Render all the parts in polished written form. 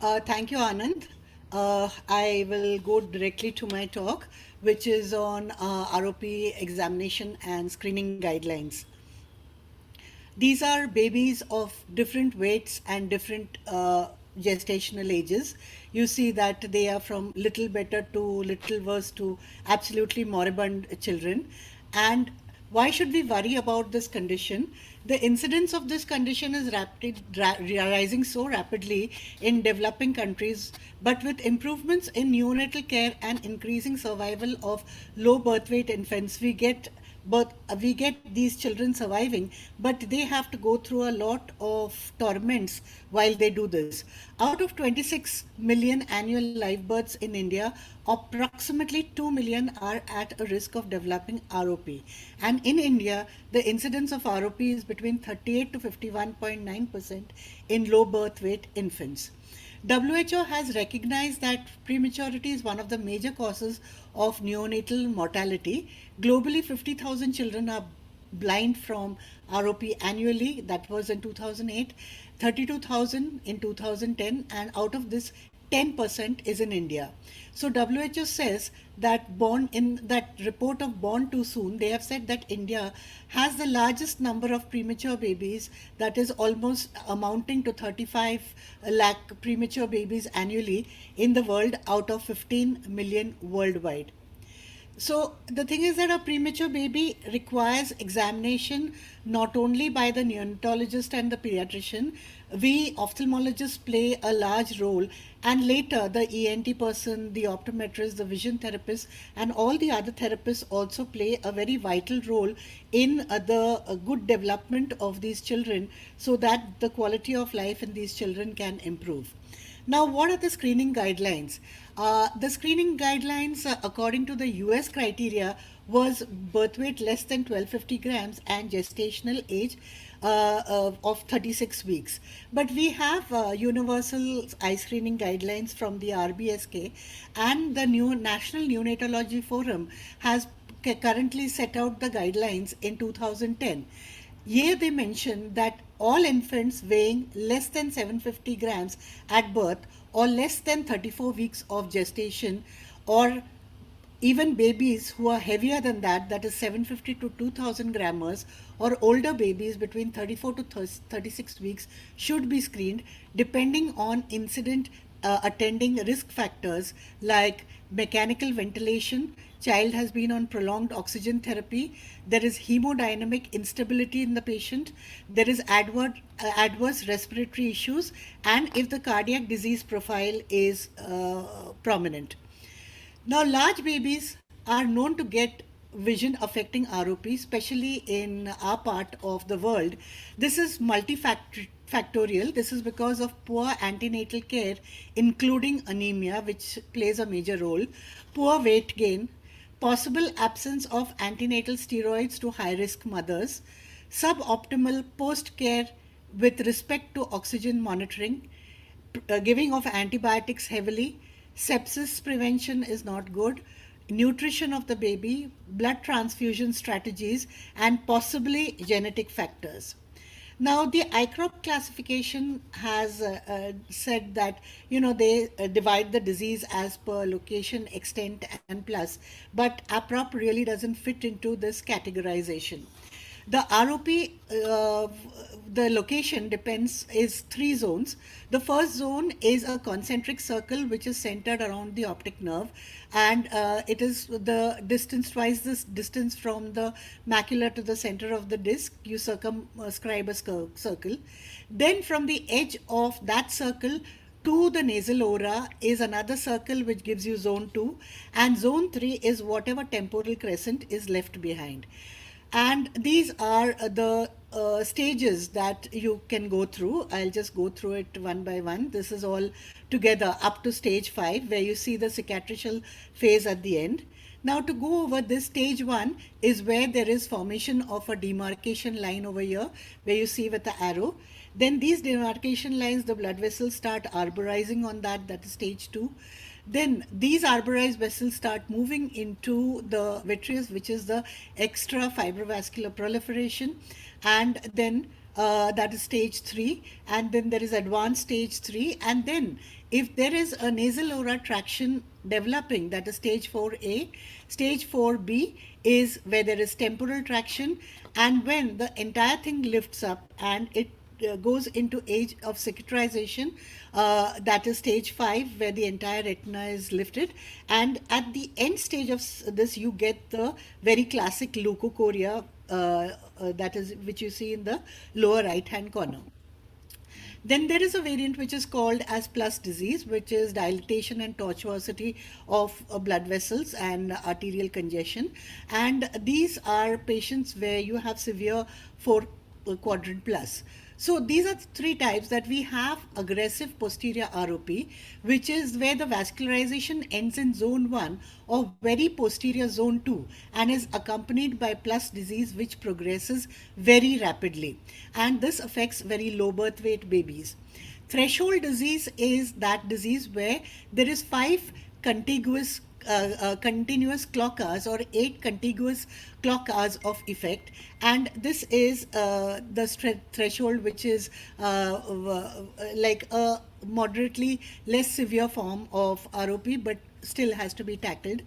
Thank you, Anand. I will go directly to my talk, which is on ROP examination and screening guidelines. These are babies of different weights and different gestational ages. You see that they are from little better to little worse to absolutely moribund children. And why should we worry about this condition? The incidence of this condition is rising so rapidly in developing countries, but with improvements in neonatal care and increasing survival of low birth weight infants, we get these children surviving, but they have to go through a lot of torments while they do this. Out of 26 million annual live births in India, approximately 2 million are at a risk of developing ROP. And in India, the incidence of ROP is between 38 to 51.9% in low birth weight infants. WHO has recognized that prematurity is one of the major causes of neonatal mortality. Globally, 50,000 children are blind from ROP annually. That was in 2008, 32,000 in 2010, and out of this, 10% is in India. So WHO says that born in that report of Born Too Soon, they have said that India has the largest number of premature babies, that is almost amounting to 35 lakh premature babies annually in the world out of 15 million worldwide. So the thing is that a premature baby requires examination not only by the neonatologist and the pediatrician. We ophthalmologists play a large role, and later the ENT person, the optometrist, the vision therapist, and all the other therapists also play a very vital role in the good development of these children, so that the quality of life in these children can improve. Now, what are the screening guidelines? The screening guidelines, according to the US criteria, was birth weight less than 1250 grams and gestational age of 36 weeks. But we have universal eye screening guidelines from the RBSK, and the new National Neonatology Forum has currently set out the guidelines in 2010. Here they mention that all infants weighing less than 750 grams at birth or less than 34 weeks of gestation, or even babies who are heavier than that, that is 750 to 2000 grammars, or older babies between 34 to 36 weeks, should be screened depending on incident attending risk factors like mechanical ventilation, child has been on prolonged oxygen therapy, there is hemodynamic instability in the patient, there is adverse respiratory issues, and if the cardiac disease profile is prominent. Now, large babies are known to get vision affecting ROP, especially in our part of the world. This is multifactorial. This is because of poor antenatal care, including anemia, which plays a major role, poor weight gain, possible absence of antenatal steroids to high risk mothers, suboptimal post care with respect to oxygen monitoring, giving of antibiotics heavily, sepsis prevention is not good, nutrition of the baby, blood transfusion strategies, and possibly genetic factors. Now, the ICROP classification has said that they divide the disease as per location, extent, and plus, but APROP really doesn't fit into this categorization. The ROP, the location depends, is three zones. The first zone is a concentric circle which is centered around the optic nerve, and it is the distance, twice this distance from the macula to the center of the disc. You circumscribe a circle. Then from the edge of that circle to the nasal aura is another circle which gives you zone 2, and zone 3 is whatever temporal crescent is left behind. And these are the stages that you can go through. I'll just go through it one by one. This is all together up to stage 5, where you see the cicatricial phase at the end. Now, to go over this, stage 1 is where there is formation of a demarcation line over here, where you see with the arrow. Then these demarcation lines, the blood vessels start arborizing on that, that is stage 2. Then these arborized vessels start moving into the vitreous, which is the extra fibrovascular proliferation, and then that is stage 3, and then there is advanced stage 3, and then if there is a nasal oral traction developing, that is stage 4A. Stage 4B is where there is temporal traction, and when the entire thing lifts up and it goes into age of cicatrization, that is stage 5, where the entire retina is lifted, and at the end stage of this you get the very classic leukocoria, that is which you see in the lower right hand corner. Then there is a variant which is called as plus disease, which is dilatation and tortuosity of blood vessels and arterial congestion. And these are patients where you have severe four quadrant plus. So these are the three types that we have: aggressive posterior ROP, which is where the vascularization ends in zone 1 or very posterior zone 2 and is accompanied by plus disease which progresses very rapidly. And this affects very low birth weight babies. Threshold disease is that disease where there is 5 continuous clock hours or 8 contiguous clock hours of effect, and this is the threshold which is like a moderately less severe form of ROP but still has to be tackled.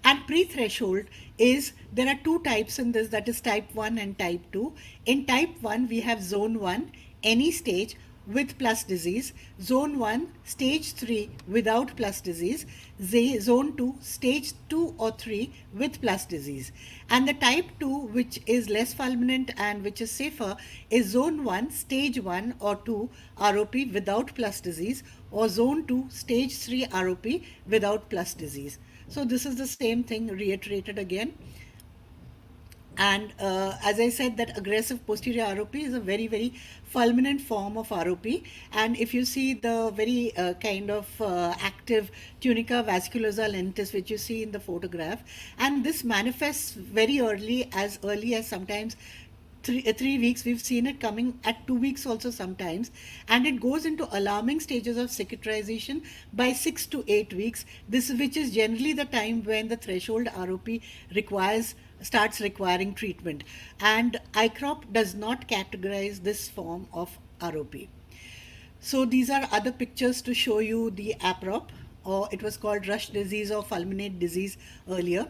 And pre-threshold is, there are two types in this, that is type 1 and type 2. In type 1 we have zone 1, any stage with plus disease, zone 1 stage 3 without plus disease, zone 2 stage 2 or 3 with plus disease. And the type 2, which is less fulminant and which is safer, is zone 1 stage 1 or 2 ROP without plus disease, or zone 2 stage 3 ROP without plus disease. So this is the same thing reiterated again. And as I said, that aggressive posterior ROP is a very, very fulminant form of ROP. And if you see the very kind of active tunica vasculosa lentis, which you see in the photograph, and this manifests very early as sometimes 3 weeks. We've seen it coming at 2 weeks also sometimes, and it goes into alarming stages of cicatrization by 6 to 8 weeks. This, which is generally the time when the threshold ROP starts requiring treatment, and ICROP does not categorize this form of ROP. So these are other pictures to show you the APROP, or it was called rush disease or fulminate disease earlier.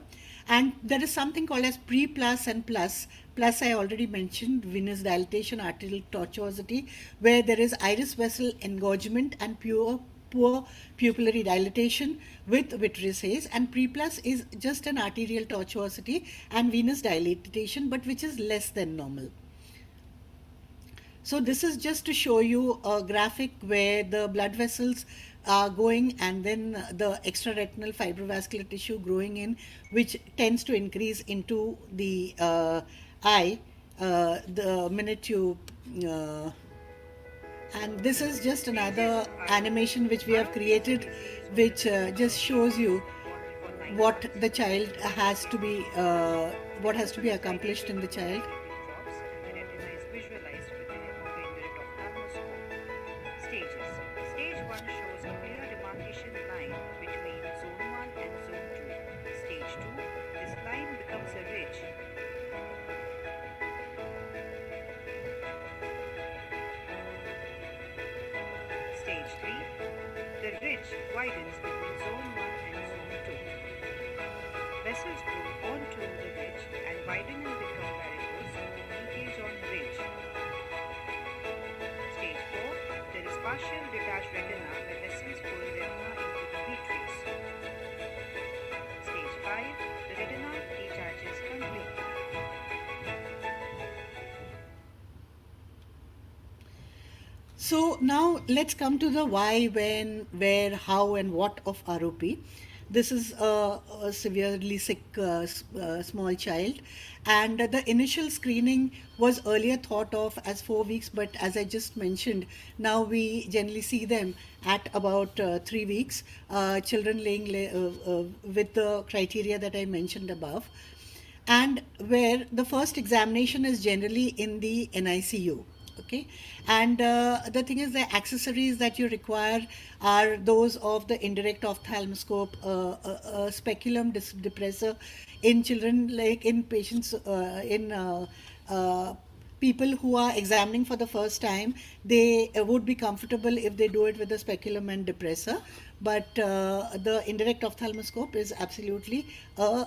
And there is something called as pre-plus and plus. Plus I already mentioned, venous dilatation, arterial tortuosity, where there is iris vessel engorgement and poor pupillary dilatation with vitreous haze. And pre-plus is just an arterial tortuosity and venous dilatation, but which is less than normal. So this is just to show you a graphic where the blood vessels are going and then the extraretinal fibrovascular tissue growing in, which tends to increase into the eye the minute you and this is just another animation which we have created, which just shows you what the child has to be what has to be accomplished in the child. And the retina is visualized with the help of the indirect ophthalmoscope. Stages. Stage 1 shows a clear demarcation line between zone 1 and zone 2. Stage 2, this line becomes a ridge. Stage 3, the ridge widens between zone 1 and zone 2. Vessels grow onto the ridge and widen and become varicose, leakage on ridge. Stage 4, there is partial detached retina where vessels pull retina into the vitreous. Stage 5, the retina detaches completely. So now let's come to the why, when, where, how, and what of ROP. This is a severely sick small child, and the initial screening was earlier thought of as 4 weeks, but as I just mentioned, now we generally see them at about 3 weeks. Children with the criteria that I mentioned above, and where the first examination is generally in the NICU. Okay, and the thing is, the accessories that you require are those of the indirect ophthalmoscope, speculum depressor in children, like in patients in people who are examining for the first time, they would be comfortable if they do it with a speculum and depressor, but the indirect ophthalmoscope is absolutely a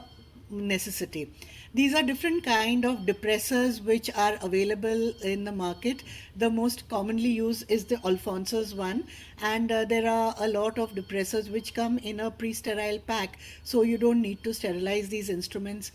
necessity. These are different kind of depressors which are available in the market. The most commonly used is the Alphonsus one, and there are a lot of depressors which come in a pre-sterile pack, so you don't need to sterilize these instruments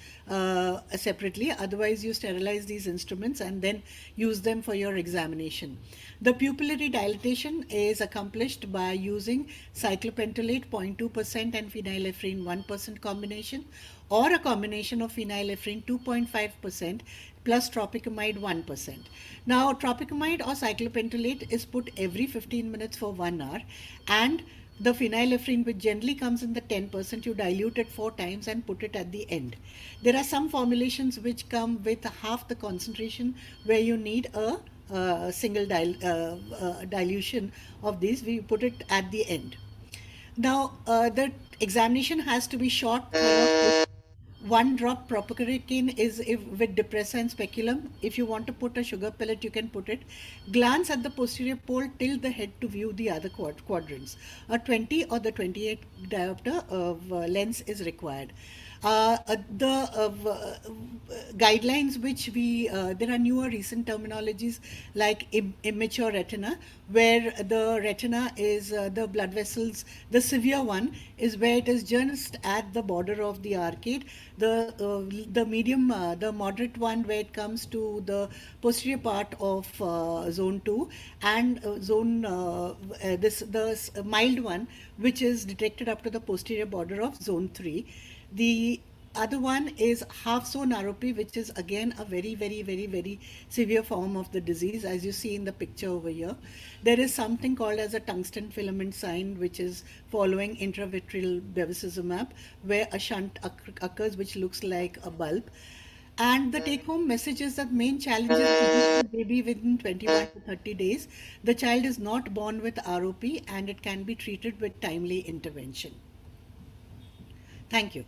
separately. Otherwise, you sterilize these instruments and then use them for your examination. The pupillary dilatation is accomplished by using cyclopentolate 0.2% and phenylephrine 1% combination, or a combination of phenylephrine 2.5% plus tropicamide 1%. Now, tropicamide or cyclopentolate is put every 15 minutes for 1 hour, and the phenylephrine, which generally comes in the 10%, you dilute it 4 times and put it at the end. There are some formulations which come with half the concentration where you need a single dilution of these. We put it at the end. Now, the examination has to be short, thorough. One drop propofol is if with depressor and speculum. If you want to put a sugar pellet, you can put it. Glance at the posterior pole, tilt the head to view the other quadrants. A 20 or the 28 diopter of lens is required. The guidelines which there are newer recent terminologies like immature retina, where the retina is the blood vessels, the severe one is where it is just at the border of the arcade. The medium, the moderate one where it comes to the posterior part of zone 2, and the mild one which is detected up to the posterior border of zone 3. The other one is half zone ROP, which is again a very, very, very, very severe form of the disease, as you see in the picture over here. There is something called as a tungsten filament sign, which is following intravitreal bevacizumab, where a shunt occurs, which looks like a bulb. And the take home message is that main challenge is producing the baby within 21 to 30 days. The child is not born with ROP, and it can be treated with timely intervention. Thank you.